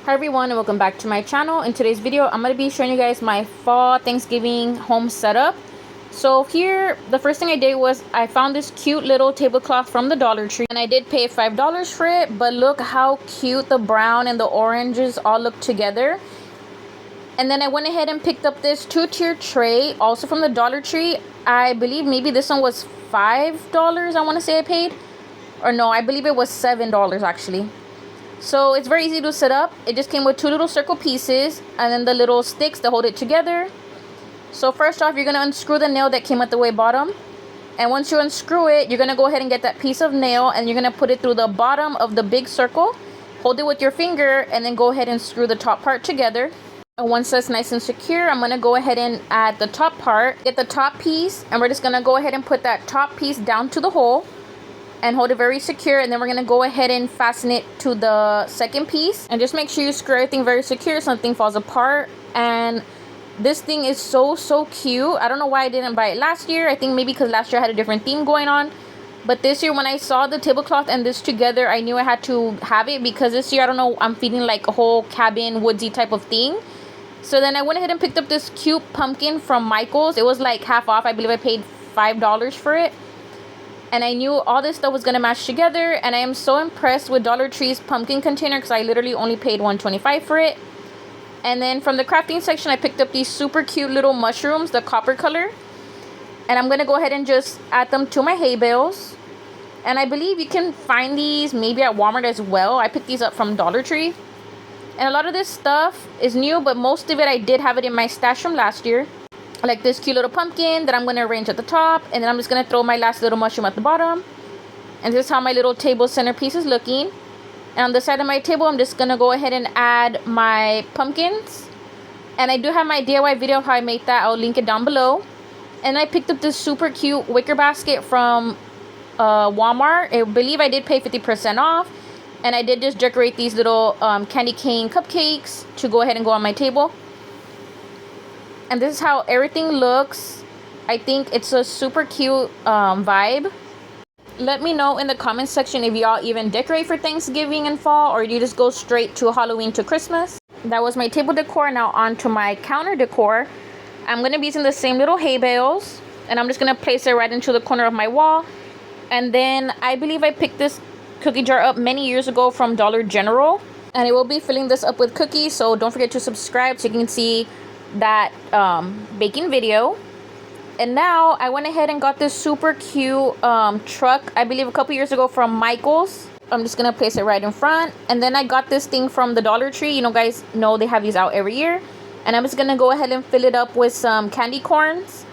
Hi everyone and welcome back to my channel. In today's video I'm going to be showing you guys my fall Thanksgiving home setup. So here the first thing I did was I found this cute little tablecloth from the Dollar Tree and I did pay $5 for it, but look how cute the brown and the oranges all look together. And then I went ahead and picked up this 2-tier tray also from the Dollar Tree. I believe maybe this one was $5 I want to say I paid, or no, I believe it was $7 actually. So it's very easy to set up. It just came with 2 little circle pieces and then the little sticks to hold it together. So first off, you're going to unscrew the nail that came at the way bottom. And once you unscrew it, you're going to go ahead and get that piece of nail and you're going to put it through the bottom of the big circle. Hold it with your finger and then go ahead and screw the top part together. And once that's nice and secure, I'm going to go ahead and add the top part. Get the top piece and we're just going to go ahead and put that top piece down to the hole and hold it very secure, and then we're going to go ahead and fasten it to the second piece. And just make sure you screw everything very secure so nothing falls apart. And this thing is so cute. I don't know why I didn't buy it last year. I think maybe because last year I had a different theme going on, but this year when I saw the tablecloth and this together, I knew I had to have it because this year, I don't know, I'm feeling like a whole cabin woodsy type of thing. So then I went ahead and picked up this cute pumpkin from Michael's. It was like half off. I believe I paid $5 for it. And I knew all this stuff was going to match together. And I am so impressed with Dollar Tree's pumpkin container because I literally only paid $1.25 for it. And then from the crafting section, I picked up these super cute little mushrooms, the copper color. And I'm going to go ahead and just add them to my hay bales. And I believe you can find these maybe at Walmart as well. I picked these up from Dollar Tree. And a lot of this stuff is new, but most of it I did have it in my stash from last year. Like this cute little pumpkin that I'm going to arrange at the top, and then I'm just going to throw my last little mushroom at the bottom. And this is how my little table centerpiece is looking. And on the side of my table, I'm just going to go ahead and add my pumpkins. And I do have my DIY video of how I made that. I'll link it down below. And I picked up this super cute wicker basket from Walmart. I believe I did pay 50% off. And I did just decorate these little candy cane cupcakes to go ahead and go on my table. And this is how everything looks. I think it's a super cute vibe. Let me know in the comment section if y'all even decorate for Thanksgiving and fall, or you just go straight to Halloween to Christmas. That was my table decor. Now on to my counter decor. I'm going to be using the same little hay bales, and I'm just going to place it right into the corner of my wall. And then I believe I picked this cookie jar up many years ago from Dollar General, and I will be filling this up with cookies, so don't forget to subscribe so you can see that baking video. And now I went ahead and got this super cute truck, I believe a couple years ago, from Michael's. I'm just gonna place it right in front. And then I got this thing from the Dollar Tree. You know, guys know they have these out every year. And I'm just gonna go ahead and fill it up with some candy corns.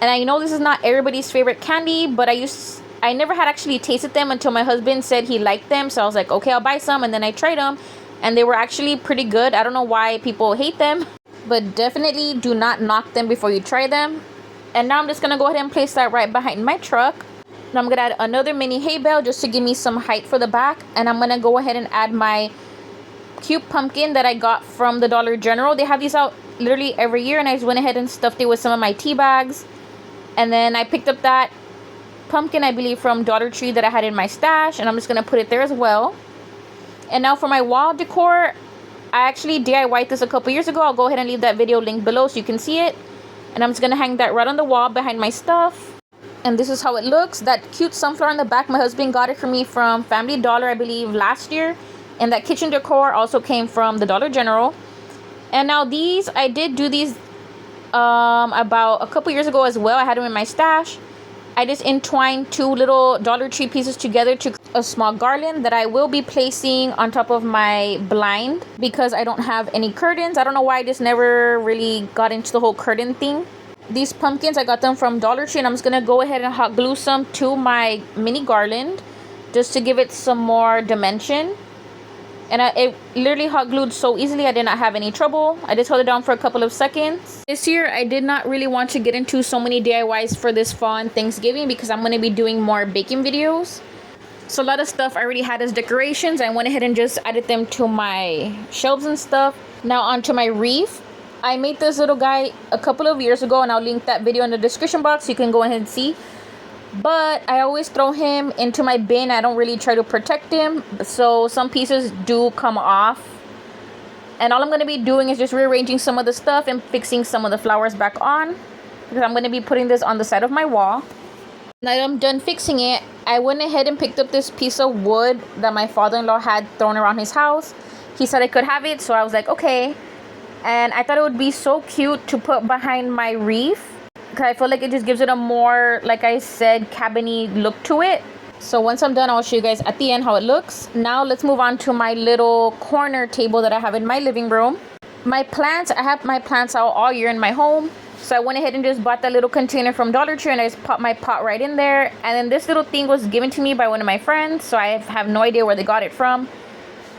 And I know this is not everybody's favorite candy, but I never had actually tasted them until my husband said he liked them. So I was like, okay, I'll buy some. And then I tried them and they were actually pretty good. I don't know why people hate them, but definitely do not knock them before you try them. And now I'm just going to go ahead and place that right behind my truck. Now I'm going to add another mini hay bale just to give me some height for the back. And I'm going to go ahead and add my cute pumpkin that I got from the Dollar General. They have these out literally every year, and I just went ahead and stuffed it with some of my tea bags. And then I picked up that pumpkin, I believe, from Dollar Tree that I had in my stash, and I'm just going to put it there as well. And now for my wall decor, I actually DIY'd this a couple years ago. I'll go ahead and leave that video linked below so you can see it. And I'm just going to hang that right on the wall behind my stuff. And this is how it looks. That cute sunflower in the back, my husband got it for me from Family Dollar, I believe, last year. And that kitchen decor also came from the Dollar General. And now these, I did do these about a couple years ago as well. I had them in my stash. I just entwined 2 little Dollar Tree pieces together to a small garland that I will be placing on top of my blind because I don't have any curtains. I don't know why I just never really got into the whole curtain thing. These pumpkins, I got them from Dollar Tree, and I'm just going to go ahead and hot glue some to my mini garland just to give it some more dimension. And it literally hot glued so easily. I did not have any trouble. I just held it down for a couple of seconds. This year, I did not really want to get into so many DIYs for this fall and Thanksgiving because I'm going to be doing more baking videos. So a lot of stuff I already had as decorations. I went ahead and just added them to my shelves and stuff. Now onto my wreath. I made this little guy a couple of years ago, and I'll link that video in the description box so you can go ahead and see. But I always throw him into my bin. I don't really try to protect him, so some pieces do come off. And all I'm going to be doing is just rearranging some of the stuff and fixing some of the flowers back on, because I'm going to be putting this on the side of my wall. Now that I'm done fixing it, I went ahead and picked up this piece of wood that my father-in-law had thrown around his house. He said I could have it, so I was like, okay. And I thought it would be so cute to put behind my wreath, because I feel like it just gives it a more, like I said, cabin-y look to it. So once I'm done, I'll show you guys at the end how it looks. Now let's move on to my little corner table that I have in my living room. My plants, I have my plants out all year in my home. So I went ahead and just bought that little container from Dollar Tree, and I just popped my pot right in there. And then this little thing was given to me by one of my friends, so I have no idea where they got it from.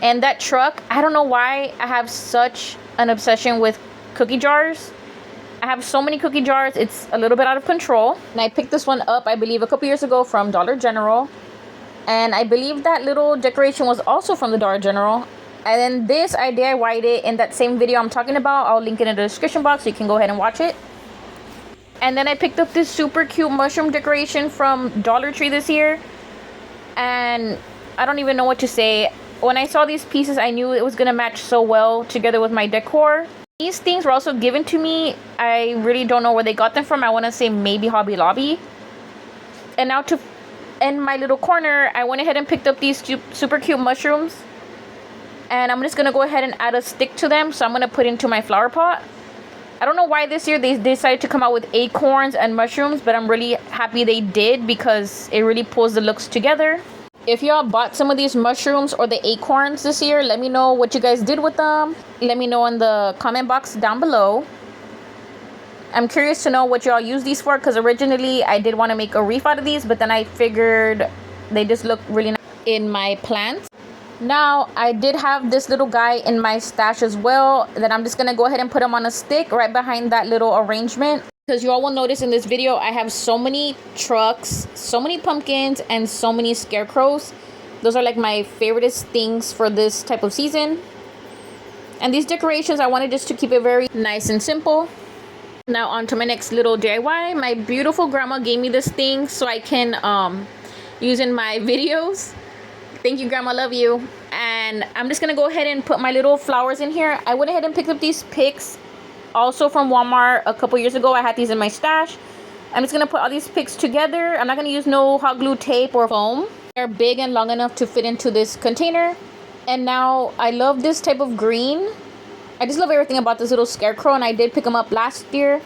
And that truck, I don't know why I have such an obsession with cookie jars. I have so many cookie jars, it's a little bit out of control. And I picked this one up, I believe, a couple years ago from Dollar General. And I believe that little decoration was also from the Dollar General. And then this, I DIY'd it in that same video I'm talking about. I'll link it in the description box so you can go ahead and watch it. And then I picked up this super cute mushroom decoration from Dollar Tree this year. And I don't even know what to say. When I saw these pieces, I knew it was going to match so well together with my decor. These things were also given to me. I really don't know where they got them from. I want to say maybe Hobby Lobby. And now to end my little corner, I went ahead and picked up these super cute mushrooms. And I'm just going to go ahead and add a stick to them. So I'm going to put into my flower pot. I don't know why this year they decided to come out with acorns and mushrooms, but I'm really happy they did because it really pulls the looks together. If y'all bought some of these mushrooms or the acorns this year, let me know what you guys did with them. Let me know in the comment box down below. I'm curious to know what y'all use these for, because originally I did want to make a wreath out of these, but then I figured they just look really nice in my plants. Now, I did have this little guy in my stash as well, that I'm just going to go ahead and put him on a stick right behind that little arrangement. Because you all will notice in this video, I have so many trucks, so many pumpkins, and so many scarecrows. Those are like my favoriteest things for this type of season. And these decorations, I wanted just to keep it very nice and simple. Now on to my next little DIY. My beautiful grandma gave me this thing so I can use in my videos. Thank you, Grandma, love you. And I'm just gonna go ahead and put my little flowers in here. I went ahead and picked up these picks also from Walmart a couple years ago. I had these in my stash. I'm just gonna put all these picks together. I'm not gonna use no hot glue tape or foam. They're big and long enough to fit into this container. And now I love this type of green. I just love everything about this little scarecrow, and I did pick him up last year.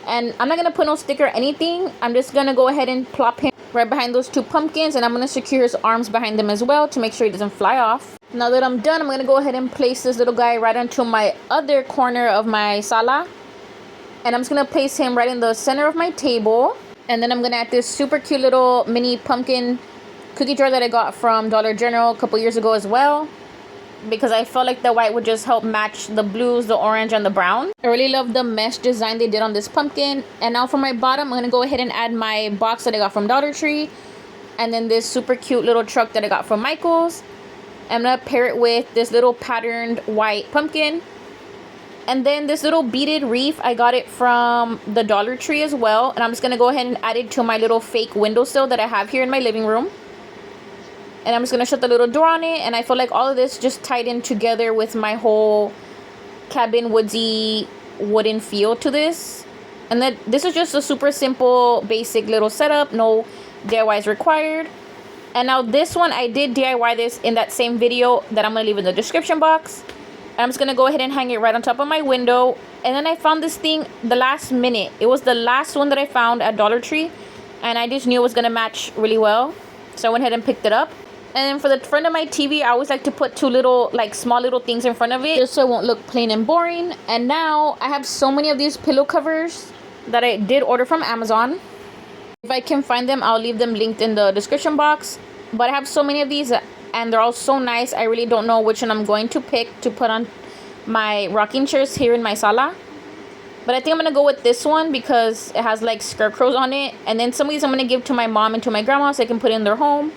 And I'm not gonna put no sticker or anything. I'm just gonna go ahead and plop him right behind those two pumpkins, and I'm gonna secure his arms behind them as well to make sure he doesn't fly off. Now that I'm done, I'm gonna go ahead and place this little guy right onto my other corner of my sala. And I'm just gonna place him right in the center of my table. And then I'm gonna add this super cute little mini pumpkin cookie jar that I got from Dollar General a couple years ago as well, because I felt like the white would just help match the blues, the orange, and the brown. I really love the mesh design they did on this pumpkin. And now for my bottom, I'm gonna go ahead and add my box that I got from Dollar Tree, and then this super cute little truck that I got from Michael's. I'm gonna pair it with this little patterned white pumpkin. And then this little beaded wreath, I got it from the Dollar Tree as well. And I'm just gonna go ahead and add it to my little fake windowsill that I have here in my living room. And I'm just gonna shut the little door on it. And I feel like all of this just tied in together with my whole cabin woodsy wooden feel to this. And then this is just a super simple basic little setup, no DIYs required. And now this one, I did DIY this in that same video that I'm gonna leave in the description box. I'm just gonna go ahead and hang it right on top of my window. And then I found this thing the last minute. It was the last one that I found at Dollar Tree, and I just knew it was gonna match really well, so I went ahead and picked it up. And then for the front of my TV, I always like to put two little, like, small little things in front of it, just so it won't look plain and boring. And now I have so many of these pillow covers that I did order from Amazon. If I can find them, I'll leave them linked in the description box. But I have so many of these, and they're all so nice. I really don't know which one I'm going to pick to put on my rocking chairs here in my sala. But I think I'm going to go with this one because it has, like, scarecrows on it. And then some of these I'm going to give to my mom and to my grandma so they can put in their home.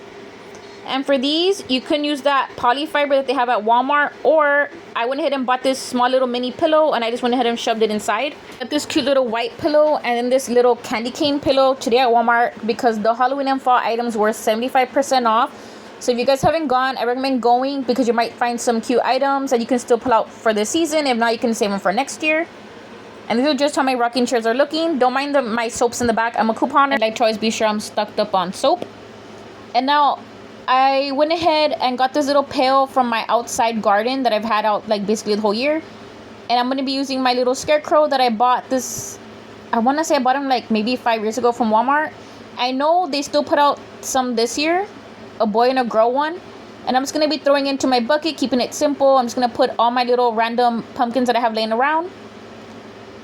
And for these, you can use that poly fiber that they have at Walmart, or I went ahead and bought this small little mini pillow, and I just went ahead and shoved it inside. Got this cute little white pillow, and then this little candy cane pillow today at Walmart because the Halloween and fall items were 75% off. So if you guys haven't gone, I recommend going because you might find some cute items that you can still pull out for this season. If not, you can save them for next year. And this is just how my rocking chairs are looking. Don't mind my soaps in the back. I'm a couponer. Like Choice, be sure I'm stocked up on soap. And now I went ahead and got this little pail from my outside garden that I've had out like basically the whole year. And I'm going to be using my little scarecrow that I bought this, I want to say I bought him like maybe 5 years ago from Walmart. I know they still put out some this year, a boy and a girl one. And I'm just going to be throwing into my bucket, keeping it simple. I'm just going to put all my little random pumpkins that I have laying around.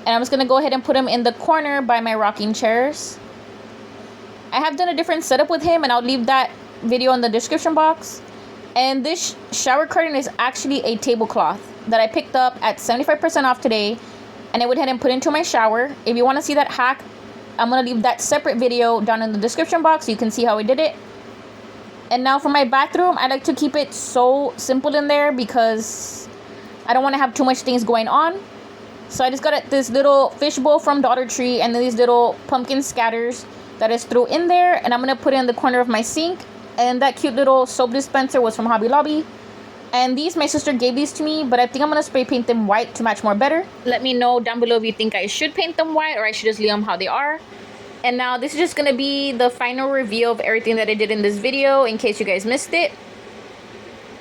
And I'm just going to go ahead and put him in the corner by my rocking chairs. I have done a different setup with him, and I'll leave that video in the description box. And this shower curtain is actually a tablecloth that I picked up at 75% off today. And I went ahead and put into my shower. If you want to see that hack, I'm going to leave that separate video down in the description box so you can see how I did it. And now for my bathroom, I like to keep it so simple in there because I don't want to have too much things going on. So I just got this little fishbowl from Dollar Tree and then these little pumpkin scatters that is threw in there. And I'm going to put it in the corner of my sink. And that cute little soap dispenser was from Hobby Lobby. And these, my sister gave these to me, but I think I'm going to spray paint them white to match more better. Let me know down below if you think I should paint them white or I should just leave them how they are. And now this is just going to be the final review of everything that I did in this video in case you guys missed it.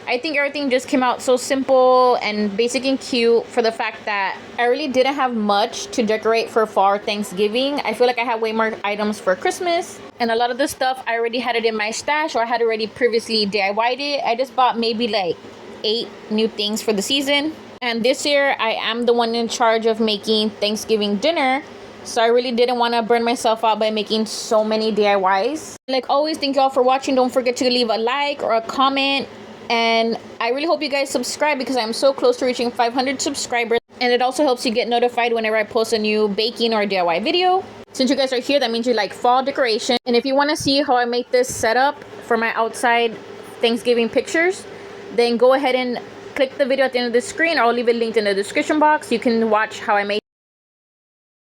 I think everything just came out so simple and basic and cute for the fact that I really didn't have much to decorate for fall or Thanksgiving. I feel like I had way more items for Christmas. And a lot of the stuff, I already had it in my stash or I had already previously DIY'd it. I just bought maybe like 8 new things for the season. And this year, I am the one in charge of making Thanksgiving dinner. So I really didn't want to burn myself out by making so many DIYs. Like always, thank you all for watching. Don't forget to leave a like or a comment. And I really hope you guys subscribe because I'm so close to reaching 500 subscribers. And it also helps you get notified whenever I post a new baking or DIY video. Since you guys are here, that means you like fall decoration. And if you want to see how I make this setup for my outside Thanksgiving pictures, then go ahead and click the video at the end of the screen, or I'll leave it linked in the description box. You can watch how I made